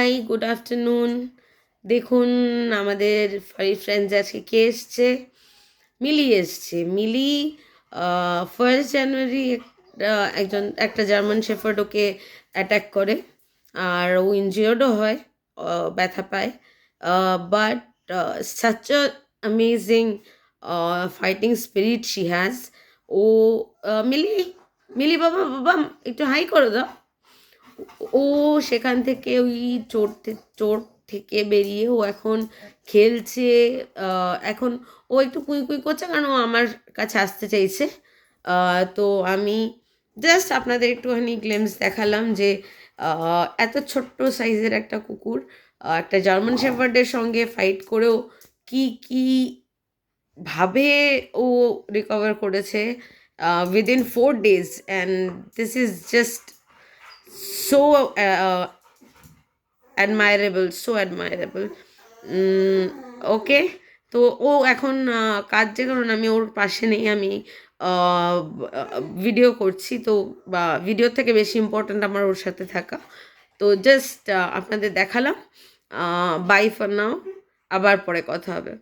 High, good afternoon. দেখুন আমাদের ফারি friends আজকে কে এসছে? মিলি এসছে। মিলি 1st জানুয়ারি একটা জার্মান শেফার্ড ওকে অ্যাটাক করে, আর ও ইনজিওর্ডও হয়, ব্যথা পায়। But such a amazing fighting spirit she has. ও মিলি, মিলি বাবা বাবা একটু হাই করে দাও। ও সেখান থেকে ওই চোট থেকে বেরিয়ে ও এখন খেলছে। এখন ও একটু কুই কুই করছে কারণ ও আমার কাছে আসতে চাইছে। তো আমি জাস্ট আপনাদের একটুখানি গ্লিমস দেখালাম যে এত ছোট্ট সাইজের একটা কুকুর একটা জার্মান শেফার্ডের সঙ্গে ফাইট করেও কি কি ভাবে ও রিকভার করেছে within 4 days, and this is just so admirable, so admirable. ওকে, তো ও এখন কাঁদছে কারণ আমি ওর পাশে নেই, আমি ভিডিও করছি। তো বা ভিডিওর থেকে বেশি ইম্পর্ট্যান্ট আমার ওর সাথে থাকা। তো জাস্ট আপনাদের দেখালাম। বাই ফর নাও, আবার পরে কথা হবে।